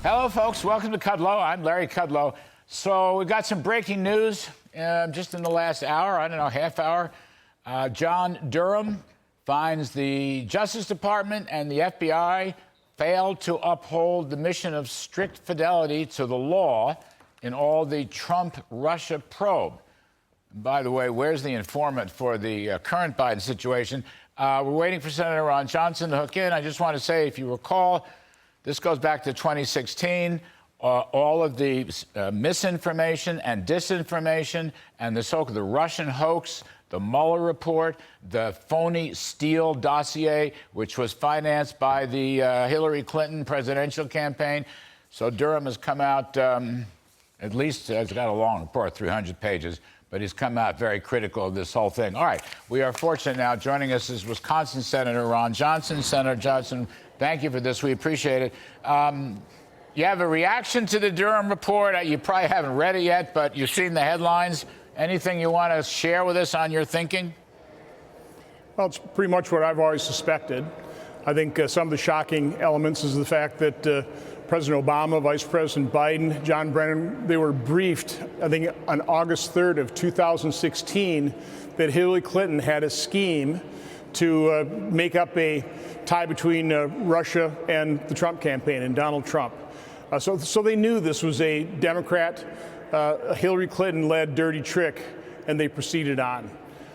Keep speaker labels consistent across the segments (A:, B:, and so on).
A: Hello, folks. Welcome to Kudlow. I'm Larry Kudlow. So we got some breaking news just in the last hour, I don't know, half hour. John Durham finds the Justice Department and the FBI failed to uphold the mission of strict fidelity to the law in all the Trump-Russia probe. And by the way, where's the informant for the current Biden situation? We're waiting for Senator Ron Johnson to hook in. I just want to say, if you recall, this goes back to 2016. All of the misinformation and disinformation and the Russian hoax, the Mueller report, the phony Steele dossier, which was financed by the Hillary Clinton presidential campaign. So Durham has come out, at least has got a long report, 300 pages, but he's come out very critical of this whole thing. All right, we are fortunate now. Joining us is Wisconsin Senator Ron Johnson. Senator Johnson, thank you for this. We appreciate it. You have a reaction to the Durham report. You probably haven't read it yet, but you've seen the headlines. Anything you want to share with us on your thinking?
B: Well, it's pretty much what I've always suspected. I think some of the shocking elements is the fact that President Obama, Vice President Biden, John Brennan, they were briefed, I think, on August 3rd of 2016 that Hillary Clinton had a scheme to make up a tie between Russia and the Trump campaign and Donald Trump. So they knew this was a Democrat, Hillary Clinton-led dirty trick, and they proceeded on.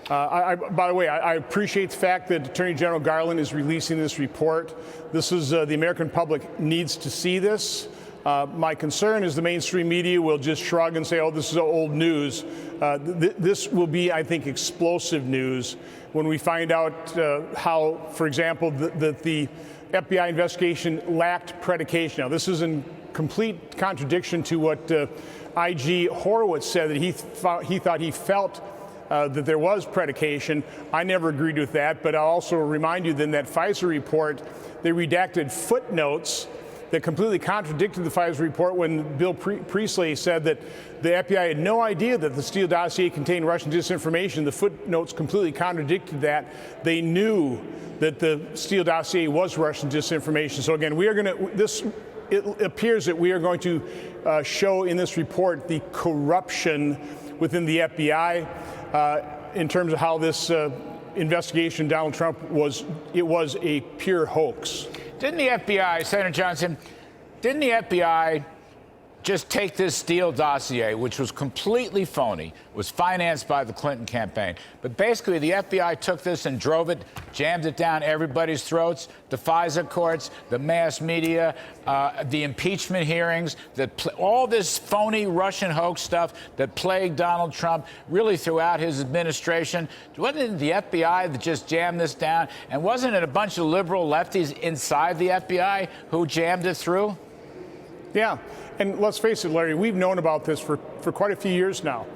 B: By the way, I appreciate the fact that Attorney General Garland is releasing this report. This is the American public needs to see this. My concern is the mainstream media will just shrug and say, oh, this is old news. This will be, I think, explosive news when we find out how, for example, that the FBI investigation lacked predication. Now, this is in complete contradiction to what IG Horowitz said, that he thought he felt that there was predication. I never agreed with that, but I'll also remind you that in that FISA report, they redacted footnotes that completely contradicted the FISA report when Bill Priestley said that the FBI had no idea that the Steele dossier contained Russian disinformation. The footnotes completely contradicted that. They knew that the Steele dossier was Russian disinformation. So again, we are going to, it appears that we are going to show in this report the corruption within the FBI in terms of how this investigation, Donald Trump, was a pure hoax.
A: Didn't the FBI, Senator Johnson, didn't the FBI just take this Steele dossier, which was completely phony, was financed by the Clinton campaign, but basically the FBI took this and drove it, jammed it down everybody's throats, the FISA courts, the mass media, the impeachment hearings, all this phony Russian hoax stuff that plagued Donald Trump really throughout his administration? Wasn't it the FBI that just jammed this down? And wasn't it a bunch of liberal lefties inside the FBI who jammed it through?
B: Yeah, and let's face it, Larry, we've known about this for quite a few years now.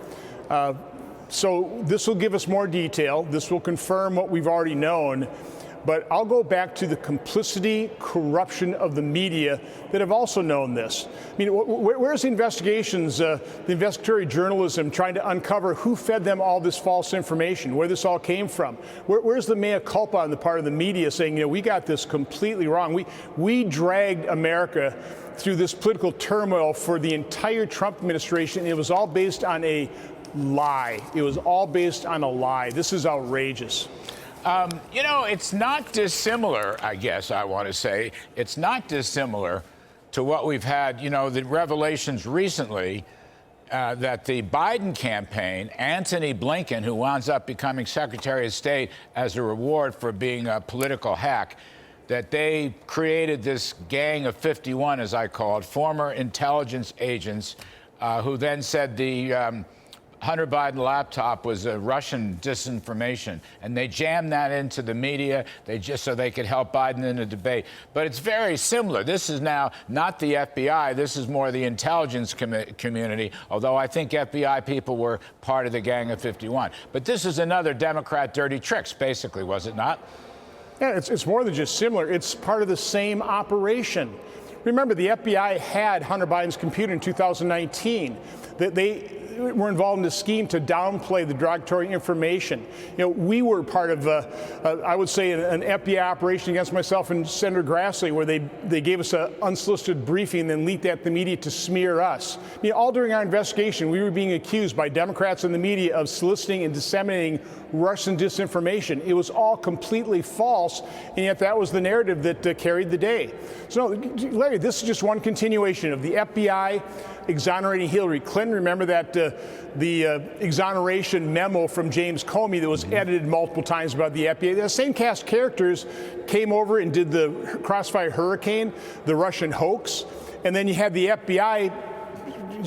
B: So this will give us more detail. This will confirm what we've already known. But I'll go back to the complicity, corruption of the media that have also known this. I mean, where's the investigations, the investigatory journalism trying to uncover who fed them all this false information, where this all came from? Where's the mea culpa on the part of the media saying, you know, we got this completely wrong. We dragged America through this political turmoil for the entire Trump administration. It was all based on a lie. It was all based on a lie. This is outrageous.
A: You know, it's not dissimilar, I guess I want to say. It's not dissimilar to what we've had, you know, the revelations recently that the Biden campaign, Antony Blinken, who winds up becoming Secretary of State as a reward for being a political hack, that they created this gang of 51, as I call it, former intelligence agents who then said the Hunter Biden laptop was a Russian disinformation, and they jammed that into the media so they could help Biden in the debate. But it's very similar. This is now not the FBI. This is more the intelligence community, although I think FBI people were part of the Gang of 51. But this is another Democrat dirty tricks, basically, was it not?
B: Yeah, it's more than just similar. It's part of the same operation. Remember, the FBI had Hunter Biden's computer in 2019. were involved in a scheme to downplay the derogatory information. We were part of, I would say, an FBI operation against myself and Senator Grassley, where they gave us an unsolicited briefing and then leaked that to the media to smear us. All during our investigation, we were being accused by Democrats and the media of soliciting and disseminating Russian disinformation. It was all completely false, and yet that was the narrative that carried the day. So, Larry, this is just one continuation of the FBI exonerating Hillary Clinton. Remember that the exoneration memo from James Comey that was edited multiple times about the FBI. The same cast of characters came over and did the Crossfire Hurricane, the Russian hoax, and then you had the FBI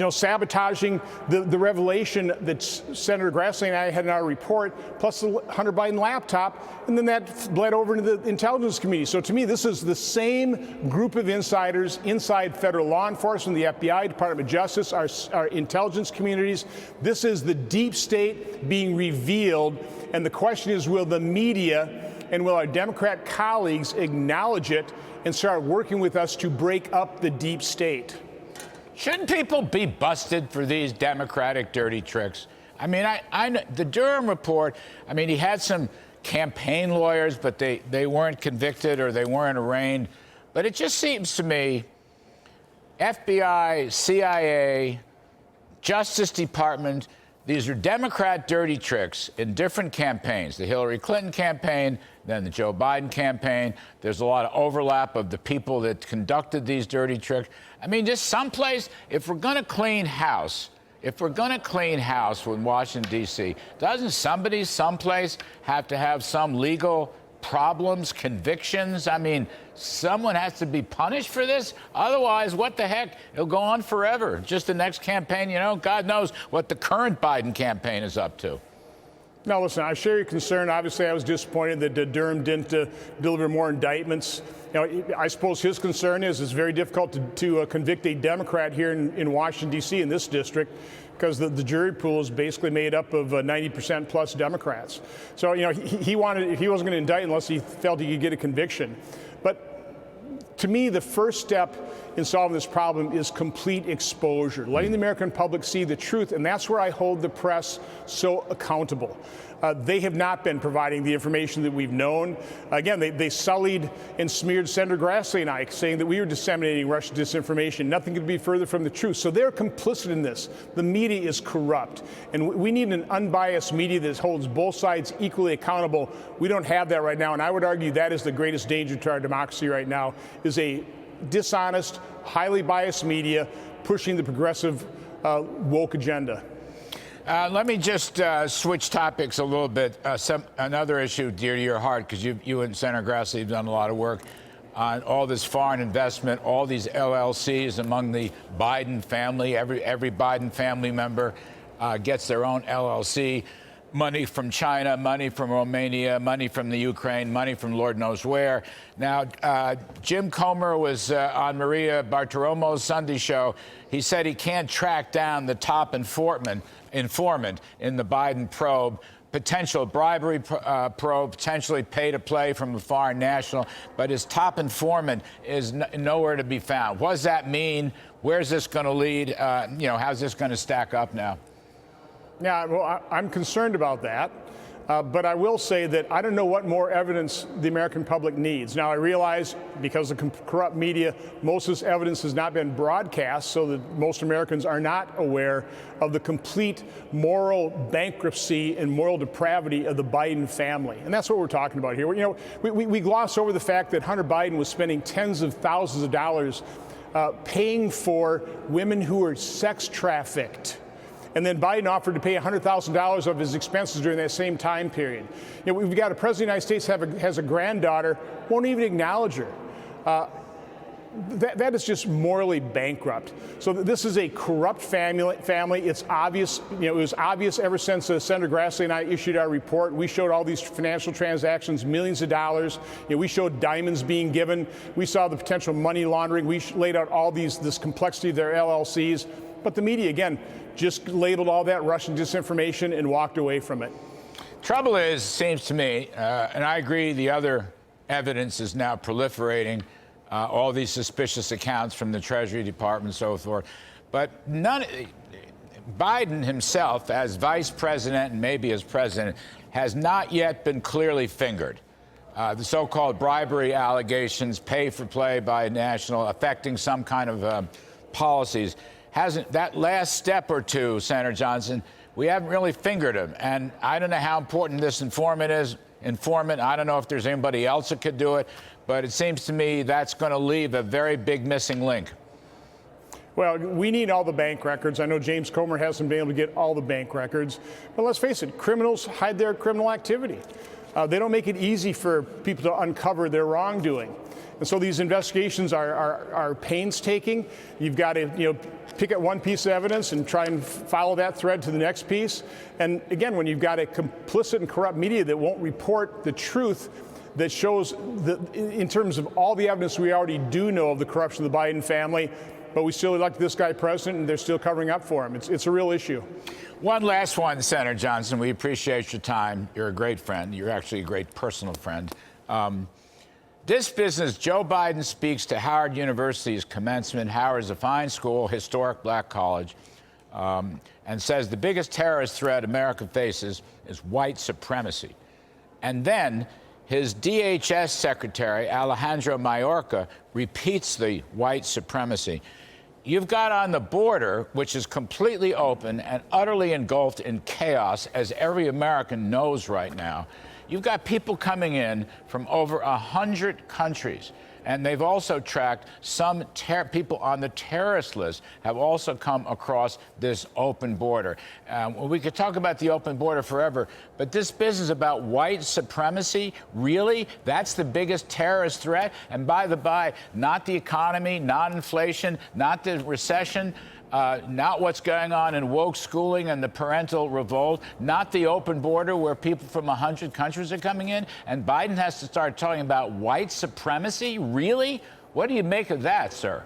B: sabotaging the revelation that Senator Grassley and I had in our report, plus the Hunter Biden laptop, and then that bled over into the intelligence community. So to me, this is the same group of insiders inside federal law enforcement, the FBI, Department of Justice, our intelligence communities. This is the deep state being revealed, and the question is, will the media and will our Democrat colleagues acknowledge it and start working with us to break up the deep state?
A: Shouldn't people be busted for these Democratic dirty tricks? I mean, the Durham report, I mean, he had some campaign lawyers, but they weren't convicted or they weren't arraigned. But it just seems to me, FBI, CIA, Justice Department, these are Democrat dirty tricks in different campaigns. The Hillary Clinton campaign, then the Joe Biden campaign. There's a lot of overlap of the people that conducted these dirty tricks. I mean, just someplace, if we're going to clean house, in Washington, D.C., doesn't somebody someplace have to have some legal problems, convictions? I mean, someone has to be punished for this. Otherwise, what the heck? It'll go on forever. Just the next campaign, God knows what the current Biden campaign is up to.
B: Now, listen, I share your concern. Obviously, I was disappointed that Durham didn't deliver more indictments. I suppose his concern is it's very difficult to convict a Democrat here in Washington, D.C., in this district, because the jury pool is basically made up of 90% plus Democrats. So, he wasn't going to indict unless he felt he could get a conviction. But to me, the first step in solving this problem is complete exposure, letting the American public see the truth, and that's where I hold the press so accountable. They have not been providing the information that we've known. Again, they sullied and smeared Senator Grassley and I, saying that we were disseminating Russian disinformation. Nothing could be further from the truth. So they're complicit in this. The media is corrupt, and we need an unbiased media that holds both sides equally accountable. We don't have that right now, and I would argue that is the greatest danger to our democracy right now, is a dishonest, highly biased media pushing the progressive woke agenda.
A: Let me just switch topics a little bit. Another issue dear to your heart, because you and Senator Grassley have done a lot of work on all this foreign investment, all these LLCs among the Biden family. Every Biden family member gets their own LLC. Money from China, money from Romania, money from the Ukraine, money from Lord knows where. Now, Jim Comer was on Maria Bartiromo's Sunday show. He said he can't track down the top informant in the Biden probe, potential bribery probe, potentially pay to play from a foreign national, but his top informant is nowhere to be found. What does that mean? Where's this going to lead? How's this going to stack up now?
B: Yeah, well, I'm concerned about that, but I will say that I don't know what more evidence the American public needs. Now, I realize because of corrupt media, most of this evidence has not been broadcast, so that most Americans are not aware of the complete moral bankruptcy and moral depravity of the Biden family. And that's what we're talking about here. We gloss over the fact that Hunter Biden was spending tens of thousands of dollars paying for women who were sex trafficked. And then Biden offered to pay $100,000 of his expenses during that same time period. We've got a president of the United States has a granddaughter, won't even acknowledge her. That is just morally bankrupt. So this is a corrupt family. It's obvious. It was obvious ever since Senator Grassley and I issued our report. We showed all these financial transactions, millions of dollars. We showed diamonds being given. We saw the potential money laundering. We laid out all this complexity of their LLCs. But the media, again, just labeled all that Russian disinformation and walked away from it.
A: Trouble is, seems to me, and I agree, the other evidence is now proliferating, all these suspicious accounts from the Treasury Department and so forth. But Biden himself, as vice president and maybe as president, has not yet been clearly fingered. The so-called bribery allegations, pay for play by national, affecting some kind of policies, hasn't, that last step or two, Senator Johnson, we haven't really fingered him. And I don't know how important this informant is. I don't know if there's anybody else that could do it, but it seems to me that's going to leave a very big missing link.
B: Well, we need all the bank records. I know James Comer hasn't been able to get all the bank records. But let's face it, criminals hide their criminal activity. They don't make it easy for people to uncover their wrongdoing. And so these investigations are painstaking. You've got to, pick at one piece of evidence and try and follow that thread to the next piece. And again, when you've got a complicit and corrupt media that won't report the truth, that shows in terms of all the evidence we already do know of the corruption of the Biden family, but we still elect this guy president, and they're still covering up for him. It's a real issue.
A: One last one, Senator Johnson. We appreciate your time. You're a great friend. You're actually a great personal friend. This business, Joe Biden speaks to Howard University's commencement. Howard is a fine school, historic black college, and says the biggest terrorist threat America faces is white supremacy. And then his DHS secretary, Alejandro Mayorkas, repeats the white supremacy. You've got on the border, which is completely open and utterly engulfed in chaos, as every American knows right now. You've got people coming in from over 100 countries. And they've also tracked some people on the terrorist list have also come across this open border. We could talk about the open border forever, but this business about white supremacy, really? That's the biggest terrorist threat? And by the by, not the economy, not inflation, not the recession, not what's going on in woke schooling and the parental revolt, not the open border where people from 100 countries are coming in, and Biden has to start talking about white supremacy? Really? What do you make of that, sir?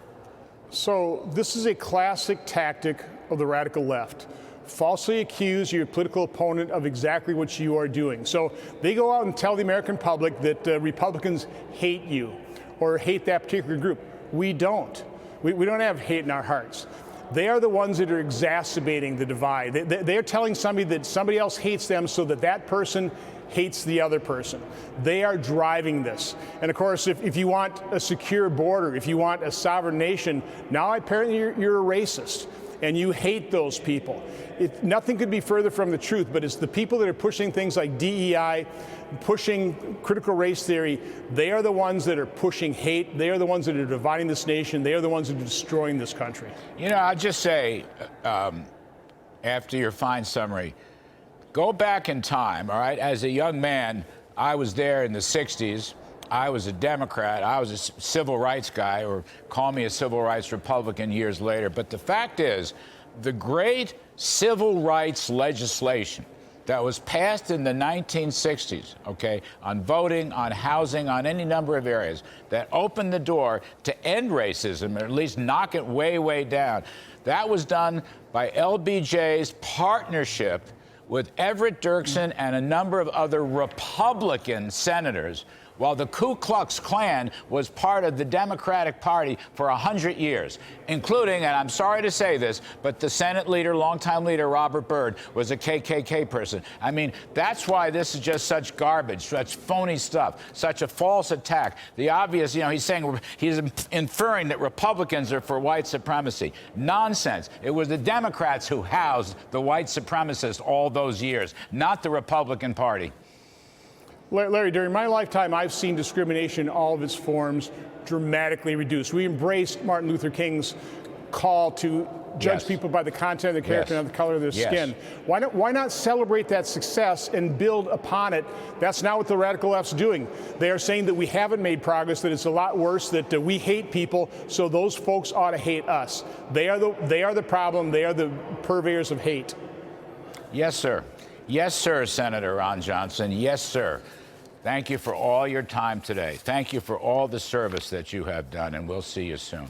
B: So this is a classic tactic of the radical left. Falsely accuse your political opponent of exactly what you are doing. So they go out and tell the American public that Republicans hate you or hate that particular group. We don't. We don't have hate in our hearts. They are the ones that are exacerbating the divide. They're telling somebody that somebody else hates them so that that person hates the other person. They are driving this. And of course, if you want a secure border, if you want a sovereign nation, now apparently you're a racist and you hate those people. Nothing could be further from the truth, but it's the people that are pushing things like DEI, pushing critical race theory. They are the ones that are pushing hate. They are the ones that are dividing this nation. They are the ones that are destroying this country.
A: I'll just say, after your fine summary, go back in time, all right? As a young man, I was there in the 60s. I was a Democrat. I was a civil rights guy, or call me a civil rights Republican years later. But the fact is, the great civil rights legislation that was passed in the 1960s, okay, on voting, on housing, on any number of areas, that opened the door to end racism, or at least knock it way, way down, that was done by LBJ's partnership with Everett Dirksen and a number of other Republican senators, while the Ku Klux Klan was part of the Democratic Party for 100 years, including, and I'm sorry to say this, but the Senate leader, longtime leader, Robert Byrd, was a KKK person. I mean, that's why this is just such garbage, such phony stuff, such a false attack. The obvious, he's saying, he's inferring that Republicans are for white supremacy. Nonsense. It was the Democrats who housed the white supremacists all those years, not the Republican Party.
B: Larry, during my lifetime, I've seen discrimination in all of its forms dramatically reduced. We embraced Martin Luther King's call to judge people by the content of their character and the color of their skin. Why not celebrate that success and build upon it? That's not what the radical left's doing. They are saying that we haven't made progress, that it's a lot worse, that we hate people, so those folks ought to hate us. They are the problem. They are the purveyors of hate.
A: Yes, sir. Yes, sir, Senator Ron Johnson. Yes, sir. Thank you for all your time today. Thank you for all the service that you have done, and we'll see you soon.